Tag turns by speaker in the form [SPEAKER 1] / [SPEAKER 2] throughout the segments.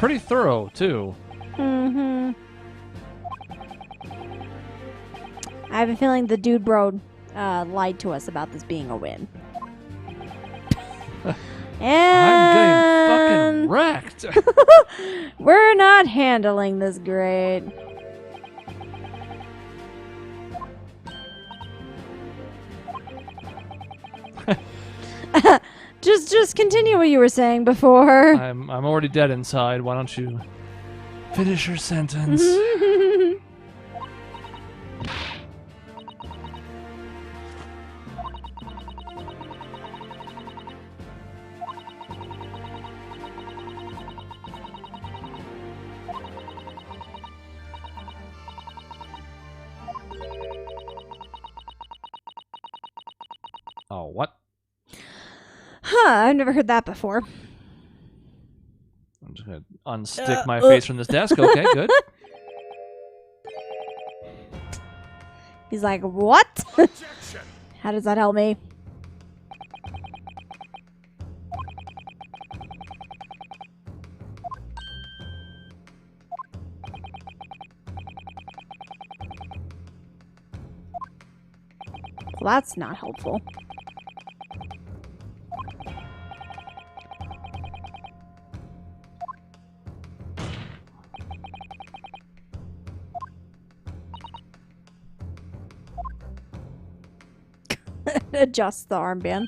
[SPEAKER 1] pretty thorough, too.
[SPEAKER 2] Mm-hmm. I have a feeling the dude bro lied to us about this being a win.
[SPEAKER 1] I'm getting
[SPEAKER 2] And
[SPEAKER 1] fucking wrecked.
[SPEAKER 2] we're not handling this great. Just continue what you were saying before.
[SPEAKER 1] I'm already dead inside. Why don't you finish your sentence? Oh, what?
[SPEAKER 2] Huh, I've never heard that before.
[SPEAKER 1] I'm just gonna unstick my face from this desk. Okay, good.
[SPEAKER 2] He's like, what? How does that help me? Well, that's not helpful. Adjust the armband.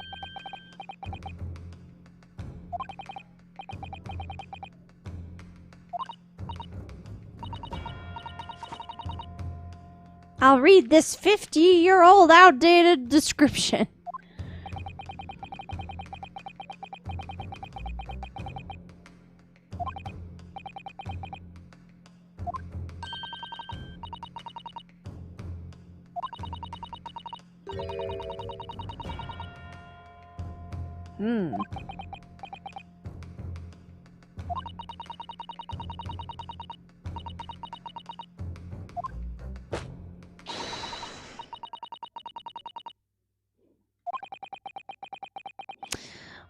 [SPEAKER 2] I'll read this 50-year-old outdated description.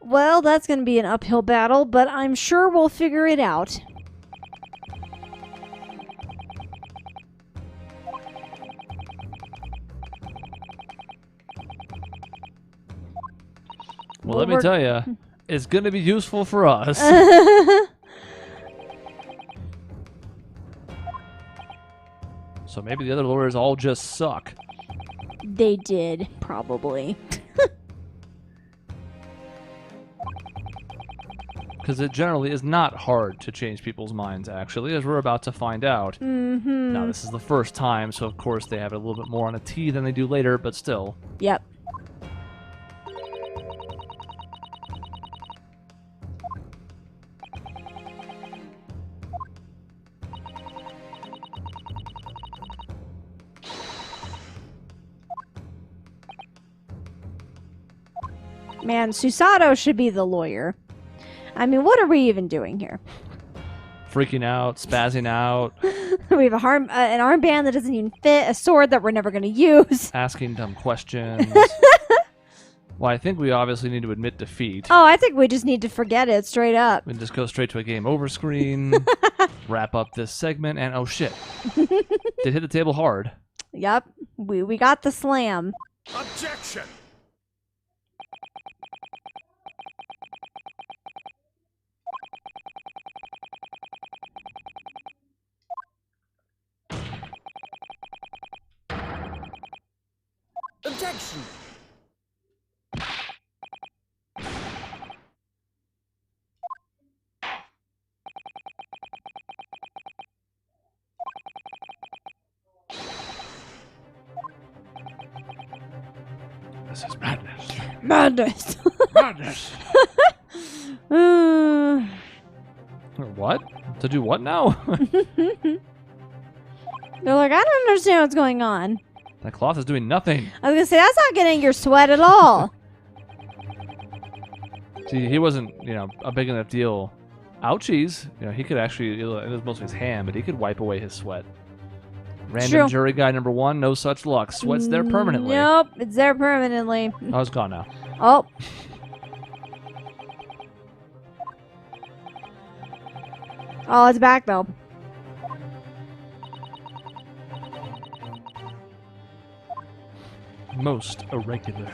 [SPEAKER 2] Well, that's going to be an uphill battle, but I'm sure we'll figure it out.
[SPEAKER 1] Well, let me tell you, it's going to be useful for us. So maybe the other lawyers all just suck.
[SPEAKER 2] They did, probably.
[SPEAKER 1] Because it generally is not hard to change people's minds, actually, as we're about to find out.
[SPEAKER 2] Mm-hmm.
[SPEAKER 1] Now, this is the first time, so of course they have it a little bit more on a T than they do later, but still.
[SPEAKER 2] Yep. Man, Susato should be the lawyer. I mean, what are we even doing here?
[SPEAKER 1] Freaking out, spazzing out,
[SPEAKER 2] We have an armband that doesn't even fit, a sword that we're never going to use.
[SPEAKER 1] asking dumb questions. Well, I think we obviously need to admit defeat.
[SPEAKER 2] Oh, I think we just need to forget it straight up.
[SPEAKER 1] We can just go straight to a game over screen, wrap up this segment, and oh shit. Did hit the table hard.
[SPEAKER 2] Yep, we got the slam.
[SPEAKER 3] Objection! Objection!
[SPEAKER 1] This is madness.
[SPEAKER 2] Madness.
[SPEAKER 1] Madness.
[SPEAKER 2] Uh,
[SPEAKER 1] What? To do what now?
[SPEAKER 2] They're like, I don't understand what's going on.
[SPEAKER 1] That cloth is doing nothing.
[SPEAKER 2] I was gonna say, that's not getting your sweat at all.
[SPEAKER 1] See, he wasn't, a big enough deal. Ouchies. He could actually, it was mostly his hand, but he could wipe away his sweat. Random
[SPEAKER 2] True.
[SPEAKER 1] jury guy number 1, no such luck. Sweat's there permanently.
[SPEAKER 2] Nope, it's there permanently.
[SPEAKER 1] Oh, it's gone now.
[SPEAKER 2] Oh, it's back though.
[SPEAKER 1] Most irregular.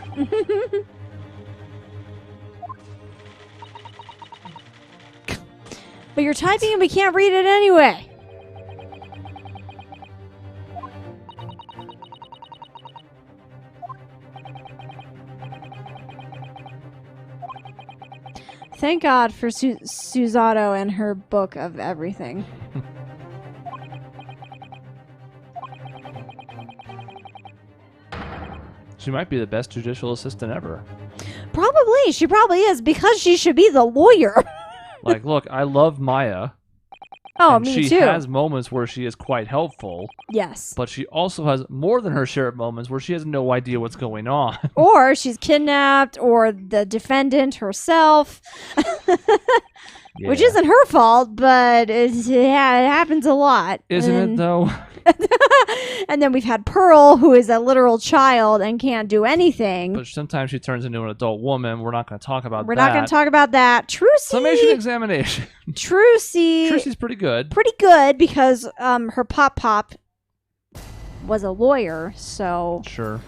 [SPEAKER 2] But you're typing and we can't read it anyway. Thank God for Susato and her book of everything.
[SPEAKER 1] She might be the best judicial assistant ever.
[SPEAKER 2] Probably. She probably is because she should be the lawyer.
[SPEAKER 1] Like, look, I love Maya.
[SPEAKER 2] Oh,
[SPEAKER 1] and
[SPEAKER 2] me
[SPEAKER 1] she
[SPEAKER 2] too.
[SPEAKER 1] has moments where she is quite helpful.
[SPEAKER 2] Yes.
[SPEAKER 1] But she also has more than her share of moments where she has no idea what's going on.
[SPEAKER 2] Or she's kidnapped, or the defendant herself. Which isn't her fault, but it happens a lot.
[SPEAKER 1] Isn't it, though?
[SPEAKER 2] And then we've had Pearl, who is a literal child and can't do anything.
[SPEAKER 1] But sometimes she turns into an adult woman. We're not going to talk about that.
[SPEAKER 2] We're not going to talk about that. Trucy.
[SPEAKER 1] Summation examination.
[SPEAKER 2] Trucy's
[SPEAKER 1] pretty good.
[SPEAKER 2] Pretty good because her pop was a lawyer, so
[SPEAKER 1] Sure.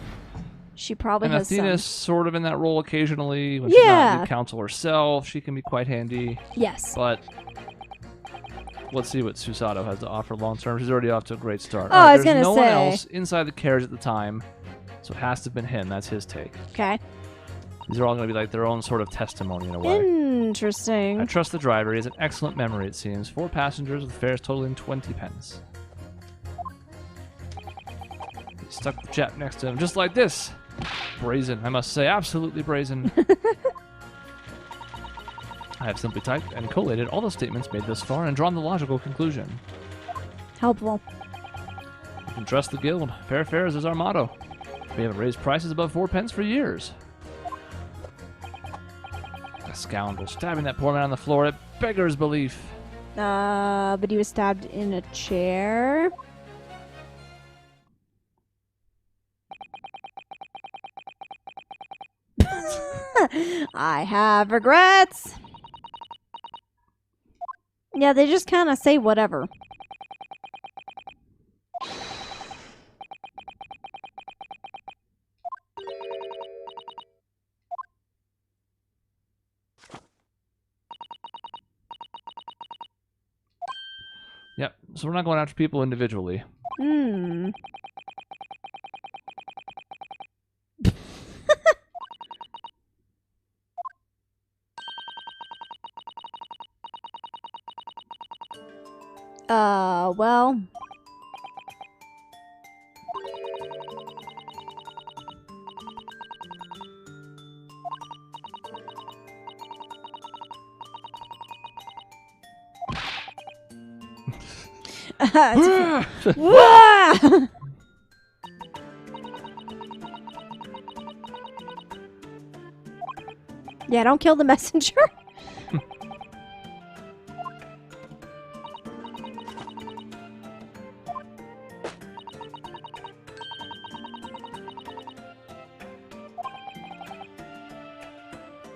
[SPEAKER 2] she probably
[SPEAKER 1] And
[SPEAKER 2] has
[SPEAKER 1] Athena's sort of in that role occasionally. When
[SPEAKER 2] Yeah.
[SPEAKER 1] she's not the counsel herself, she can be quite handy.
[SPEAKER 2] Yes.
[SPEAKER 1] But let's see what Susato has to offer long term. She's already off to a great start.
[SPEAKER 2] Oh, I was
[SPEAKER 1] there's
[SPEAKER 2] gonna
[SPEAKER 1] no
[SPEAKER 2] say.
[SPEAKER 1] one else inside the carriage at the time, so it has to have been him. That's his take.
[SPEAKER 2] Okay.
[SPEAKER 1] These are all going to be like their own sort of testimony in a way.
[SPEAKER 2] Interesting.
[SPEAKER 1] I trust the driver. He has an excellent memory, it seems. 4 passengers with fares totaling 20 pence. He stuck the chap next to him just like this. Brazen, I must say. Absolutely brazen. I have simply typed and collated all the statements made thus far and drawn the logical conclusion.
[SPEAKER 2] Helpful.
[SPEAKER 1] You can trust the guild. Fair fares is our motto. We haven't raised prices above 4 pence for years. A scoundrel stabbing that poor man on the floor. It beggars belief.
[SPEAKER 2] But he was stabbed in a chair. I have regrets. Yeah, they just kind of say whatever.
[SPEAKER 1] Yep, so we're not going after people individually.
[SPEAKER 2] Hmm. Well. Wah! Yeah, don't kill the messenger.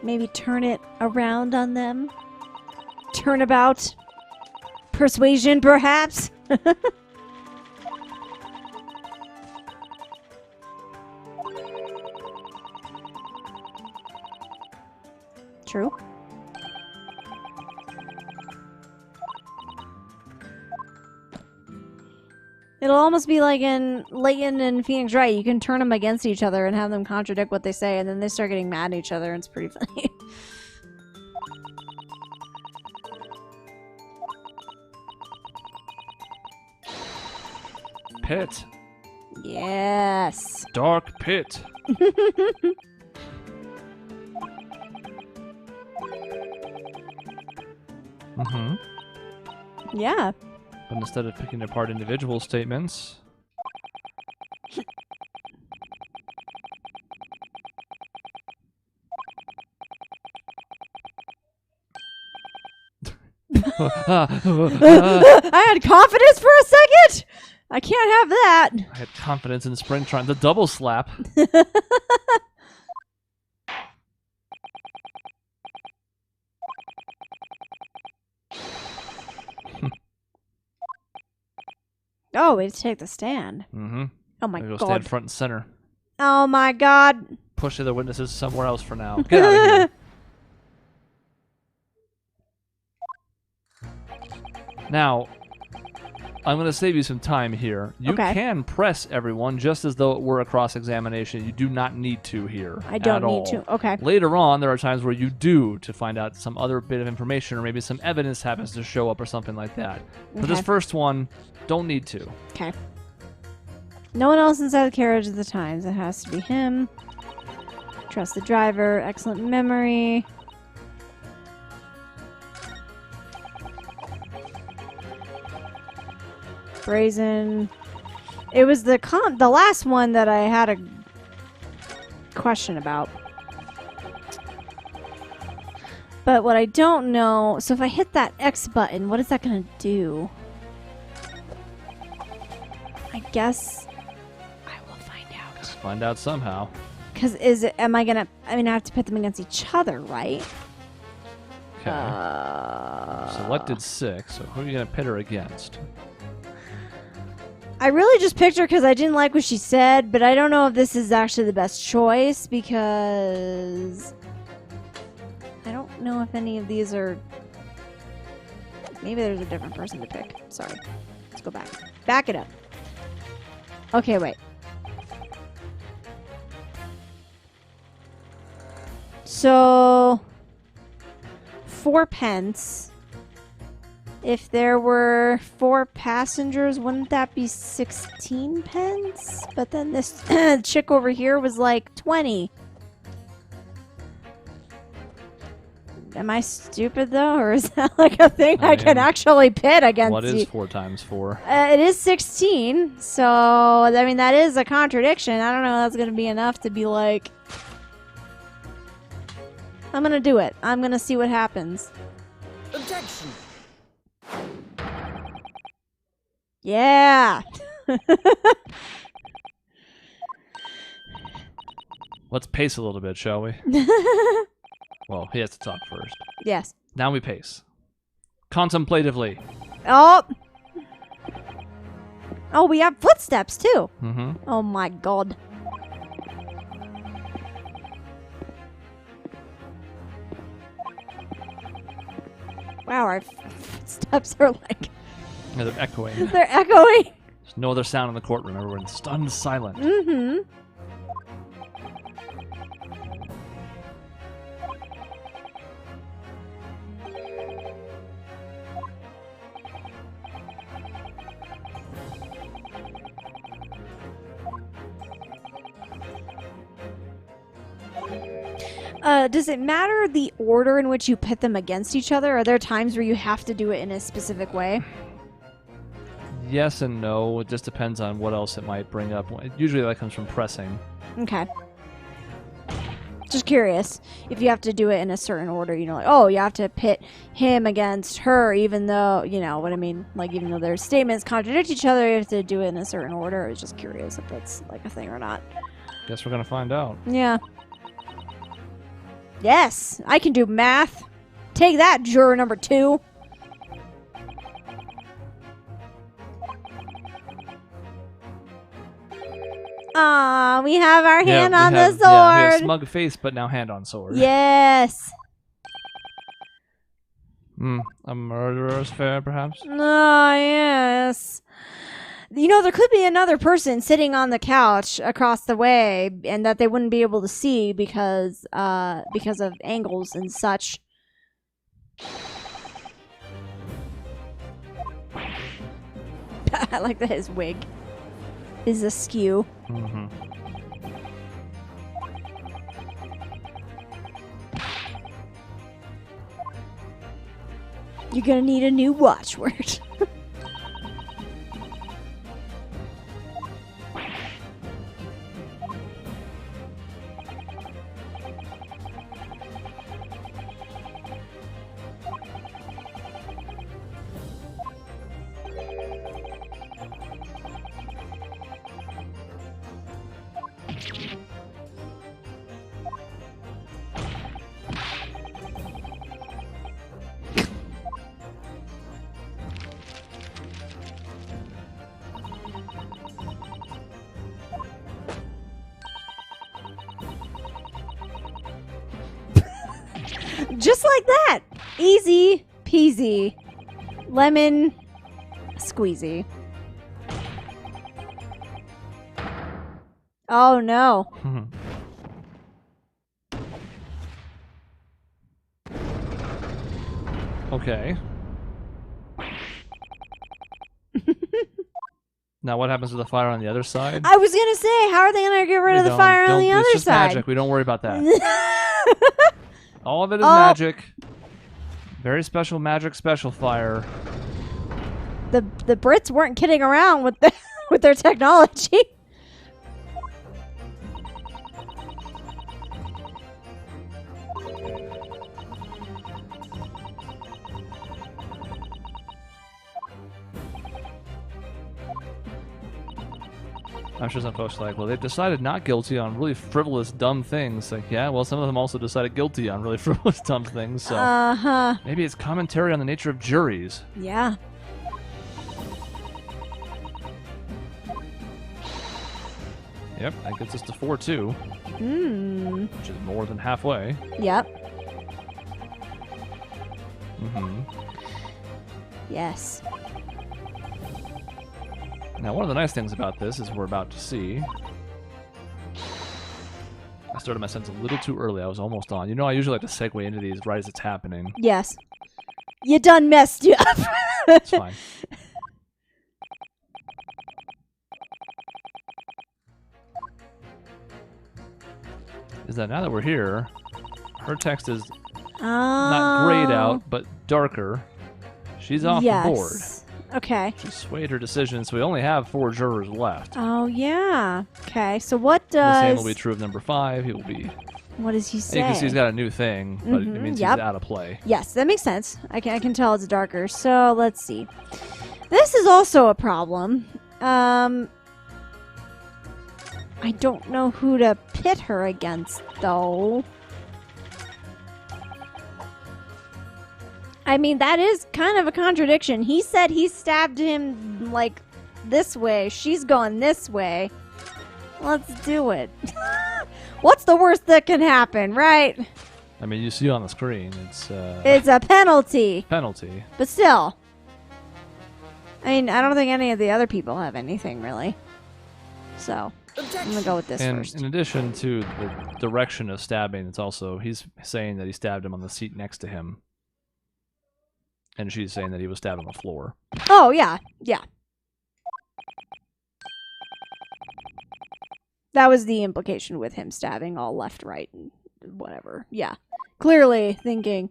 [SPEAKER 2] Maybe turn it around on them. Turnabout. Persuasion, perhaps. True. It'll almost be like in Leighton and Phoenix Wright. You can turn them against each other and have them contradict what they say, and then they start getting mad at each other, and it's pretty funny.
[SPEAKER 1] Pit.
[SPEAKER 2] Yes.
[SPEAKER 1] Dark pit. Mm-hmm.
[SPEAKER 2] Yeah.
[SPEAKER 1] But instead of picking apart individual statements...
[SPEAKER 2] I had confidence for a second. I can't have that.
[SPEAKER 1] I had confidence in Spring trying to double slap.
[SPEAKER 2] Oh, we have to take the stand.
[SPEAKER 1] Mm-hmm.
[SPEAKER 2] Oh my
[SPEAKER 1] Go
[SPEAKER 2] god.
[SPEAKER 1] stand front and center.
[SPEAKER 2] Oh my god.
[SPEAKER 1] Push the other witnesses somewhere else for now. Get out of here. Now, I'm going to save you some time here. You can press everyone just as though it were a cross-examination. You do not need to here.
[SPEAKER 2] I don't
[SPEAKER 1] at
[SPEAKER 2] need
[SPEAKER 1] all.
[SPEAKER 2] to. Okay.
[SPEAKER 1] Later on, there are times where you do to find out some other bit of information or maybe some evidence happens to show up or something like that. For this first one, don't need to.
[SPEAKER 2] Okay. No one else inside the carriage at the time. It has to be him. Trust the driver. Excellent memory. Brazen. It was the last one that I had a question about. But what I don't know, so if I hit that X button, what is that going to do? I guess I will find out.
[SPEAKER 1] Let's find out somehow.
[SPEAKER 2] Because I have to pit them against each other, right?
[SPEAKER 1] Okay. Selected 6, so who are you going to pit her against?
[SPEAKER 2] I really just picked her because I didn't like what she said, but I don't know if this is actually the best choice because I don't know if any of these are... Maybe there's a different person to pick. Sorry. Let's go back. Back it up. Okay, wait. So, 4 pence. If there were 4 passengers, wouldn't that be 16 pence? But then this chick over here was like 20. Am I stupid though, or is that like a thing I can actually pit against?
[SPEAKER 1] What is 4 times 4?
[SPEAKER 2] It is 16. So I mean that is a contradiction. I don't know if that's gonna be enough to be like, I'm gonna do it. I'm gonna see what happens.
[SPEAKER 3] Objection.
[SPEAKER 2] Yeah.
[SPEAKER 1] Let's pace a little bit, shall we? Well, he has to talk first.
[SPEAKER 2] Yes.
[SPEAKER 1] Now we pace. Contemplatively.
[SPEAKER 2] Oh. Oh, we have footsteps too.
[SPEAKER 1] Mm-hmm.
[SPEAKER 2] Oh my god. Wow, our footsteps are like...
[SPEAKER 1] Yeah, they're echoing.
[SPEAKER 2] They're echoing.
[SPEAKER 1] There's no other sound in the courtroom. Everyone's stunned silent.
[SPEAKER 2] Mm-hmm. Does it matter the order in which you pit them against each other? Are there times where you have to do it in a specific way?
[SPEAKER 1] Yes and no. It just depends on what else it might bring up. Usually that comes from pressing.
[SPEAKER 2] Okay. Just curious if you have to do it in a certain order, you know, like, oh, you have to pit him against her, even though, you know what I mean? Like, even though their statements contradict each other, you have to do it in a certain order. I was just curious if that's like a thing or not.
[SPEAKER 1] Guess we're going to find out.
[SPEAKER 2] Yeah. Yes, I can do math. Take that, juror number 2. Aw, we have our hand on the sword.
[SPEAKER 1] Yeah, we have smug face, but now hand on sword.
[SPEAKER 2] Yes.
[SPEAKER 1] A murderer's fair, perhaps?
[SPEAKER 2] Ah, yes. You know, there could be another person sitting on the couch across the way, and that they wouldn't be able to see because of angles and such. I like that his wig is askew.
[SPEAKER 1] Mm-hmm.
[SPEAKER 2] You're gonna need a new watchword. Just like that. Easy peasy. Lemon squeezy. Oh no.
[SPEAKER 1] Okay. Now what happens to the fire on the other side?
[SPEAKER 2] I was gonna say, how are they gonna get rid of the fire on the other
[SPEAKER 1] It's just
[SPEAKER 2] side?
[SPEAKER 1] magic. We don't worry about that. All of it is magic. Very special magic, special fire.
[SPEAKER 2] The Brits weren't kidding around with with their technology.
[SPEAKER 1] I'm sure some folks are like, well, they've decided not guilty on really frivolous, dumb things. Like, yeah, well, some of them also decided guilty on really frivolous, dumb things. So maybe it's commentary on the nature of juries.
[SPEAKER 2] Yeah.
[SPEAKER 1] Yep, that gets us to 4-2. Which is more than halfway.
[SPEAKER 2] Yep. Yes.
[SPEAKER 1] Now, one of the nice things about this is we're about to see. I started my sentence a little too early. I was almost on. You know, I usually like to segue into these right as it's happening.
[SPEAKER 2] Yes. You done messed you up.
[SPEAKER 1] It's fine. Is that now that we're here, her text is not grayed out, but darker. She's off the board.
[SPEAKER 2] Okay.
[SPEAKER 1] She swayed her decision, so we only have 4 jurors left.
[SPEAKER 2] Oh, yeah. Okay, so what does...
[SPEAKER 1] The same will be true of number 5. He will be...
[SPEAKER 2] What does he say?
[SPEAKER 1] You can see he's got a new thing, but it means he's out of play.
[SPEAKER 2] Yes, that makes sense. I can tell it's darker. So, let's see. This is also a problem. I don't know who to pit her against, though. I mean, that is kind of a contradiction. He said he stabbed him, like, this way. She's going this way. Let's do it. What's the worst that can happen, right?
[SPEAKER 1] I mean, you see on the screen, it's
[SPEAKER 2] a penalty.
[SPEAKER 1] Penalty.
[SPEAKER 2] But still. I mean, I don't think any of the other people have anything, really. So, I'm going to go with this first.
[SPEAKER 1] In addition to the direction of stabbing, it's also, he's saying that he stabbed him on the seat next to him. And she's saying that he was stabbed on the floor.
[SPEAKER 2] Oh, yeah. Yeah. That was the implication with him stabbing all left, right, and whatever. Yeah. Clearly thinking...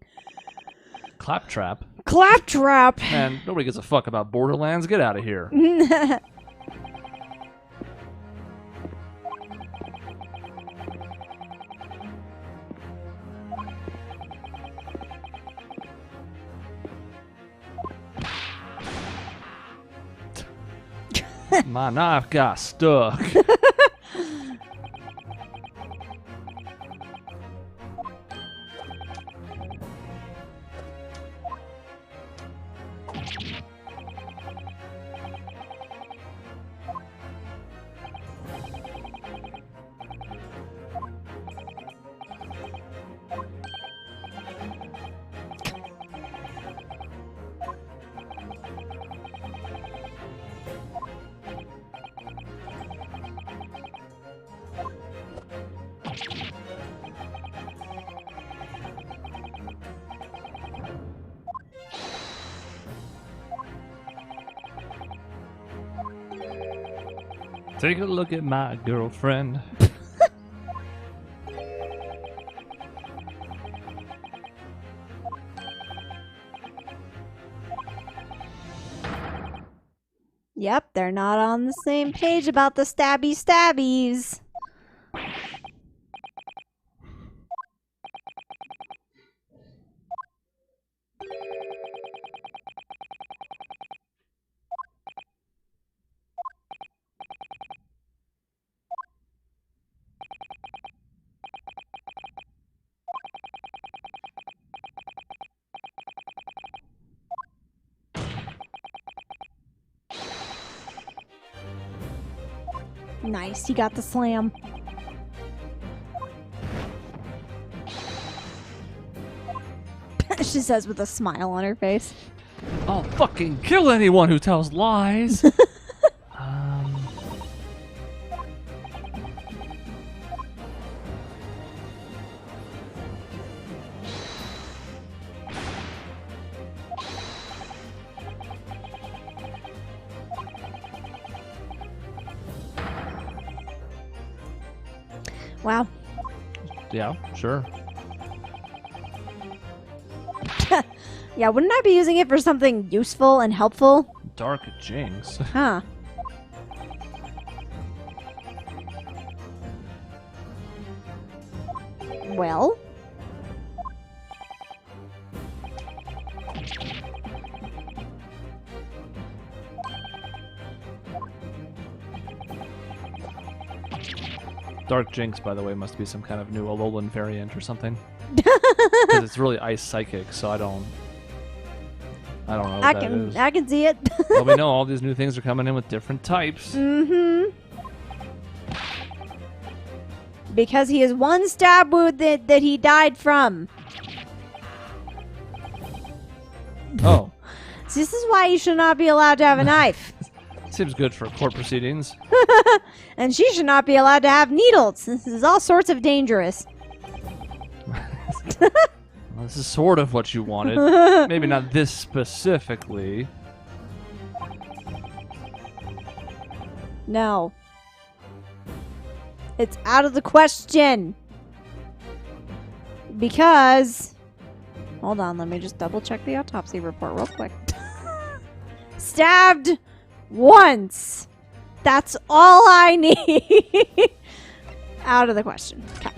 [SPEAKER 1] Claptrap.
[SPEAKER 2] Claptrap!
[SPEAKER 1] Man, nobody gives a fuck about Borderlands. Get out of here. My knife got stuck. Take a look at my girlfriend.
[SPEAKER 2] Yep, they're not on the same page about the stabbies. Nice, he got the slam. She says with a smile on her face.
[SPEAKER 1] I'll fucking kill anyone who tells lies.
[SPEAKER 2] Wow.
[SPEAKER 1] Yeah, sure.
[SPEAKER 2] Yeah, wouldn't I be using it for something useful and helpful?
[SPEAKER 1] Dark Jinx.
[SPEAKER 2] Huh. Well?
[SPEAKER 1] Dark Jinx, by the way, must be some kind of new Alolan variant or something. Because it's really ice psychic, so I don't know what that is.
[SPEAKER 2] I can see it.
[SPEAKER 1] Well, we know all these new things are coming in with different types.
[SPEAKER 2] Mm-hmm. Because he has one stab wound that he died from.
[SPEAKER 1] Oh.
[SPEAKER 2] So this is why you should not be allowed to have a knife.
[SPEAKER 1] Seems good for court proceedings.
[SPEAKER 2] And she should not be allowed to have needles. This is all sorts of dangerous.
[SPEAKER 1] Well, this is sort of what you wanted. Maybe not this specifically.
[SPEAKER 2] No. It's out of the question. Because... Hold on, let me just double check the autopsy report real quick. Stabbed once. That's all I need. Out of the question. Okay.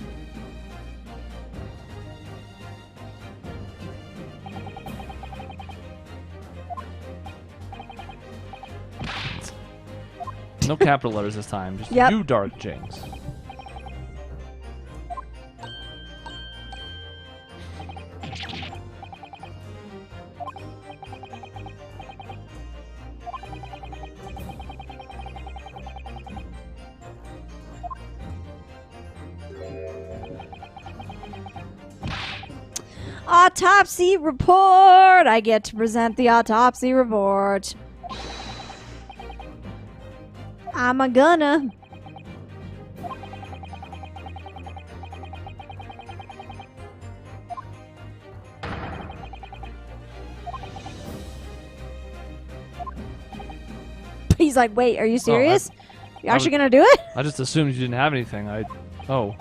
[SPEAKER 1] No capital letters this time. Just
[SPEAKER 2] Yep.
[SPEAKER 1] you, Dark Jinx.
[SPEAKER 2] Autopsy report. I get to present the autopsy report. I'm a gonna. He's like, wait, are you serious? You're actually gonna do it?
[SPEAKER 1] I just assumed you didn't have anything. Oh.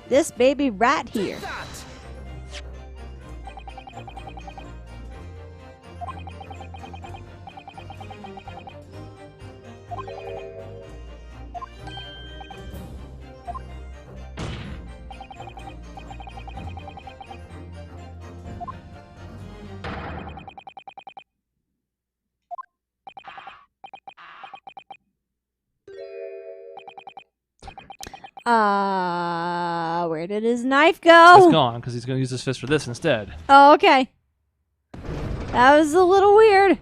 [SPEAKER 2] This baby rat here. Where did his knife go?
[SPEAKER 1] It's gone because he's going to use his fist for this instead.
[SPEAKER 2] Oh, okay. That was a little weird.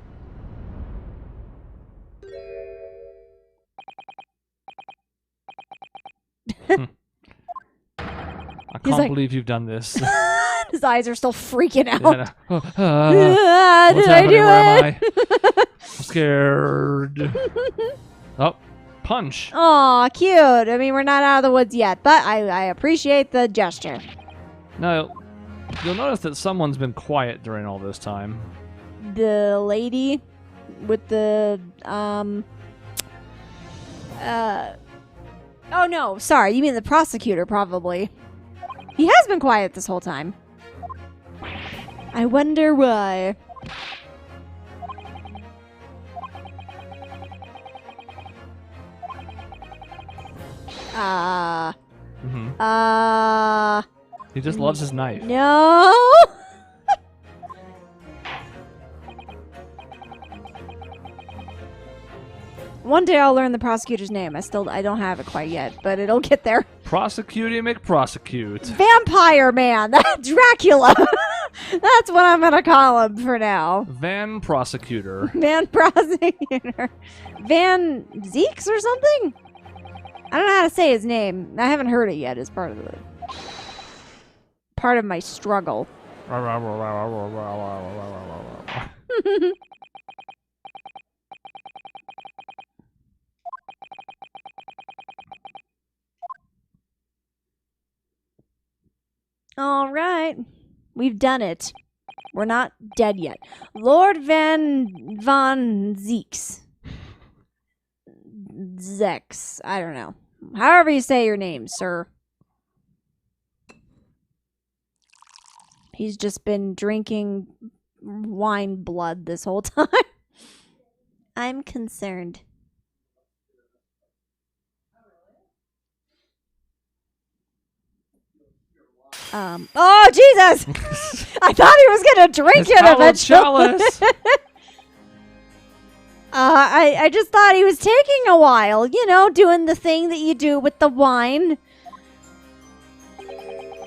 [SPEAKER 1] I can't believe you've done this.
[SPEAKER 2] His eyes are still freaking out.
[SPEAKER 1] What's
[SPEAKER 2] Did I do
[SPEAKER 1] happening? Where am I?
[SPEAKER 2] it?
[SPEAKER 1] I'm scared. Oh, punch.
[SPEAKER 2] Aw, cute. I mean, we're not out of the woods yet, but I appreciate the gesture.
[SPEAKER 1] Now, you'll notice that someone's been quiet during all this time.
[SPEAKER 2] The lady with the, oh no, sorry, you mean the prosecutor, probably. He has been quiet this whole time. I wonder why.
[SPEAKER 1] He just loves his knife.
[SPEAKER 2] No. One day I'll learn the prosecutor's name. I don't have it quite yet, but it'll get there.
[SPEAKER 1] Prosecuting McProsecute.
[SPEAKER 2] Vampire Man. Dracula. That's what I'm gonna call him for now.
[SPEAKER 1] Van Prosecutor.
[SPEAKER 2] Van Prosecutor. Van Zeeks or something? I don't know how to say his name. I haven't heard it yet as part of my struggle. All right. We've done it. We're not dead yet. Lord Van Zeeks. Zex. I don't know. However you say your name, sir. He's just been drinking wine blood this whole time. I'm concerned. Oh, Jesus! I thought he was going to drink it eventually. I just thought he was taking a while, you know, doing the thing that you do with the wine.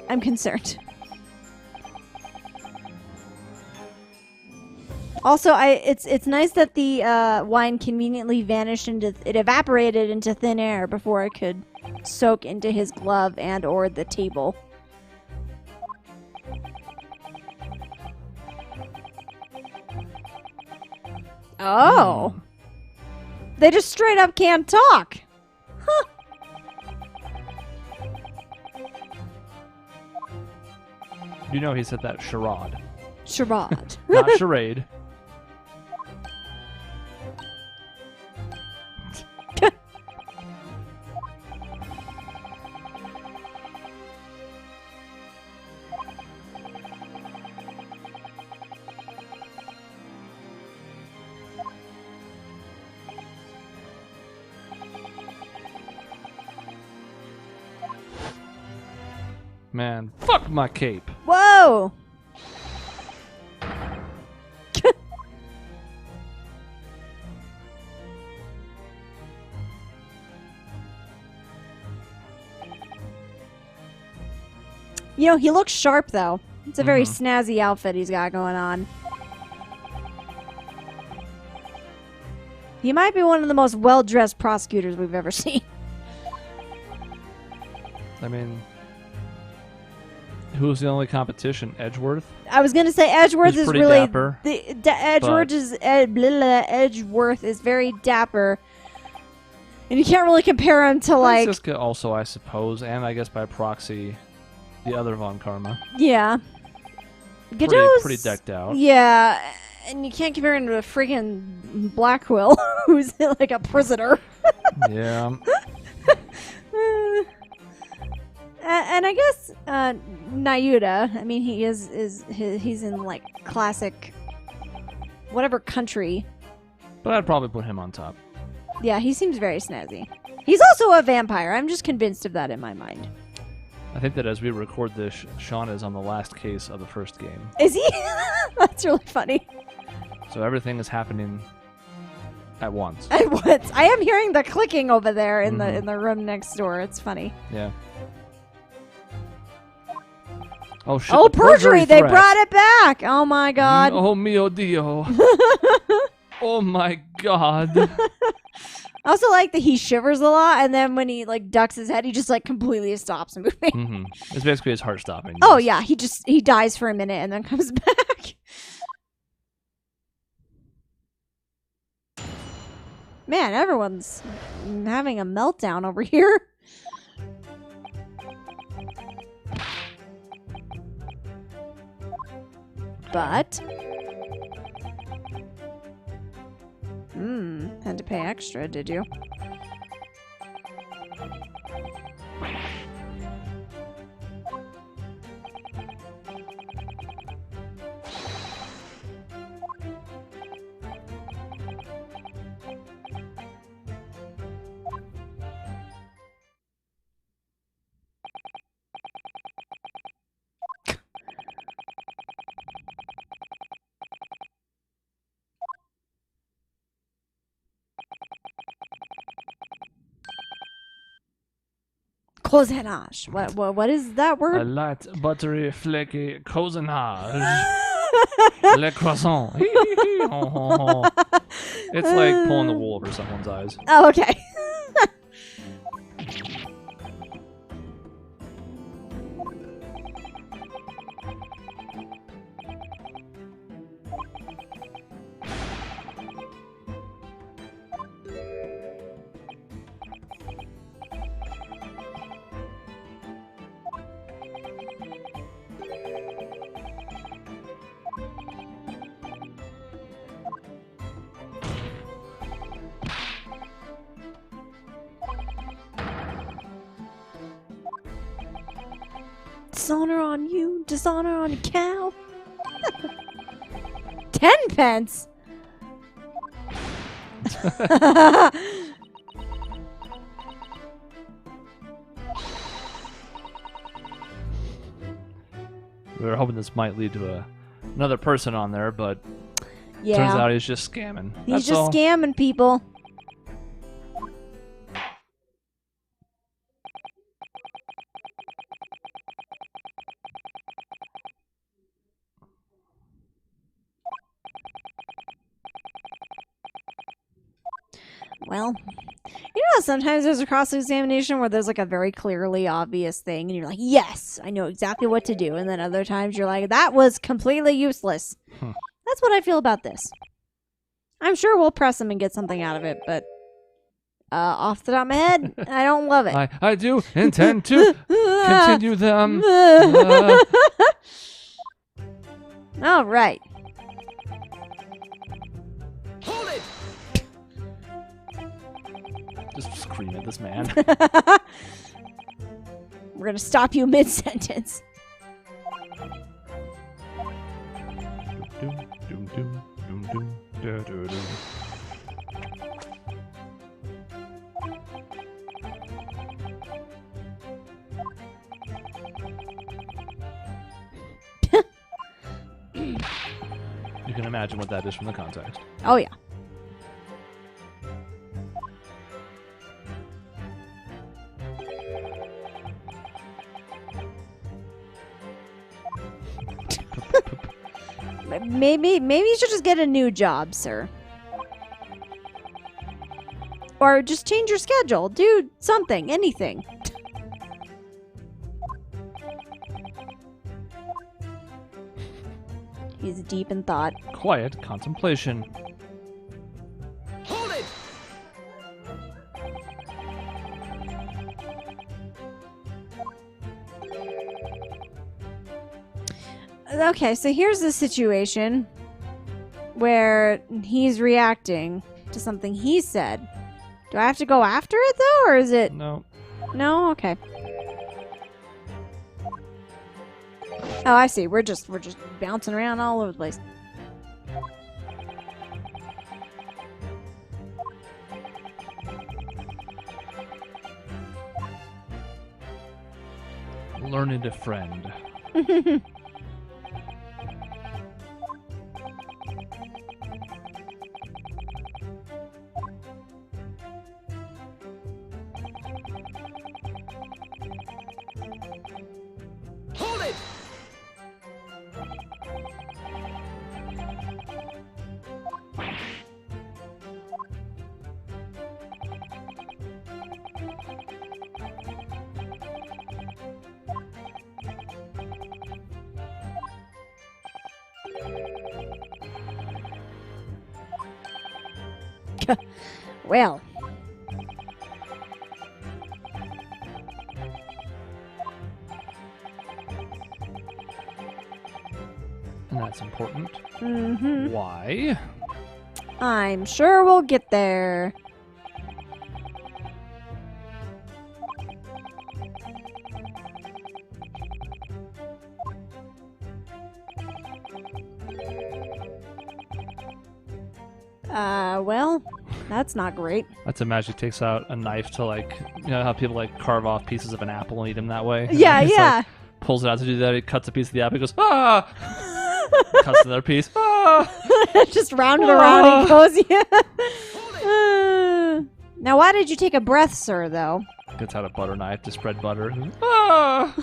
[SPEAKER 2] I'm concerned. Also, it's nice that the wine conveniently vanished it evaporated into thin air before it could soak into his glove and or the table. Oh. They just straight up can't talk. Huh.
[SPEAKER 1] You know he said that charade.
[SPEAKER 2] Charade.
[SPEAKER 1] Not charade. Man, fuck my cape.
[SPEAKER 2] Whoa! You know, he looks sharp, though. It's a very snazzy outfit he's got going on. He might be one of the most well-dressed prosecutors we've ever seen.
[SPEAKER 1] I mean... Who's the only competition? Edgeworth?
[SPEAKER 2] I was gonna say Edgeworth is really
[SPEAKER 1] dapper,
[SPEAKER 2] Edgeworth is very dapper, and you can't really compare him to like
[SPEAKER 1] Franziska also, I suppose, and I guess by proxy, the other Von Karma.
[SPEAKER 2] Yeah, Godot's
[SPEAKER 1] pretty decked out.
[SPEAKER 2] Yeah, and you can't compare him to a freaking Blackwell, who's like a prisoner.
[SPEAKER 1] Yeah.
[SPEAKER 2] And I guess Nayuda, I mean, he's in like classic whatever country.
[SPEAKER 1] But I'd probably put him on top.
[SPEAKER 2] Yeah, he seems very snazzy. He's also a vampire. I'm just convinced of that in my mind.
[SPEAKER 1] I think that as we record this, Sean is on the last case of the first game.
[SPEAKER 2] Is he? That's really funny.
[SPEAKER 1] So everything is happening at once.
[SPEAKER 2] At once. I am hearing the clicking over there in the room next door. It's funny.
[SPEAKER 1] Yeah. Oh shit!
[SPEAKER 2] Oh, perjury! They brought it back. Oh my god.
[SPEAKER 1] Oh mio dio. Oh my god.
[SPEAKER 2] I also like that he shivers a lot, and then when he like ducks his head, he just like completely stops moving.
[SPEAKER 1] It's basically his heart stopping.
[SPEAKER 2] Oh yeah, he dies for a minute and then comes back. Man, everyone's having a meltdown over here. But had to pay extra, did you? Cosenage. What is that word?
[SPEAKER 1] A light, buttery, flaky cosenage. Le croissant. It's like pulling the wool over someone's eyes.
[SPEAKER 2] Oh, okay. Dishonor on you. Dishonor on your cow. 10 pence.
[SPEAKER 1] We were hoping this might lead to another person on there, but
[SPEAKER 2] Yeah.
[SPEAKER 1] turns out he's just scamming.
[SPEAKER 2] He's
[SPEAKER 1] That's
[SPEAKER 2] just
[SPEAKER 1] all.
[SPEAKER 2] scamming people. Well, you know, sometimes there's a cross-examination where there's like a very clearly obvious thing, and you're like, yes, I know exactly what to do. And then other times you're like, that was completely useless. That's what I feel about this. I'm sure we'll press him and get something out of it, but off the top of my head, I don't love it.
[SPEAKER 1] I do intend to continue them.
[SPEAKER 2] All right.
[SPEAKER 3] Hold it!
[SPEAKER 1] Just scream at this man.
[SPEAKER 2] We're going to stop you mid-sentence.
[SPEAKER 1] Doom, doom, doom, doom, doom, da, da, da. You can imagine what that is from the context.
[SPEAKER 2] Oh, yeah. Maybe you should just get a new job, sir. Or just change your schedule. Do something, anything. He's deep in thought.
[SPEAKER 1] Quiet contemplation.
[SPEAKER 3] Hold it!
[SPEAKER 2] Okay, so here's the situation where he's reacting to something he said. Do I have to go after it though, or is it?
[SPEAKER 1] No.
[SPEAKER 2] No? Okay. Oh, I see. We're just bouncing around all over the place.
[SPEAKER 1] Learning to friend.
[SPEAKER 3] Hold it!
[SPEAKER 2] Well.
[SPEAKER 1] And that's important.
[SPEAKER 2] Mm-hmm.
[SPEAKER 1] Why?
[SPEAKER 2] I'm sure we'll get there. Well, that's not great.
[SPEAKER 1] That's imagine he takes out a knife to, like, you know how people like carve off pieces of an apple and eat them that way?
[SPEAKER 2] Yeah,
[SPEAKER 1] He's
[SPEAKER 2] yeah.
[SPEAKER 1] Like, pulls it out to do that. He cuts a piece of the apple. He goes, ah! Cuts another piece. Ah!
[SPEAKER 2] Just round it around and goes, yeah. Now, why did you take a breath, sir, though?
[SPEAKER 1] Gets out a butter knife to spread butter. Ah!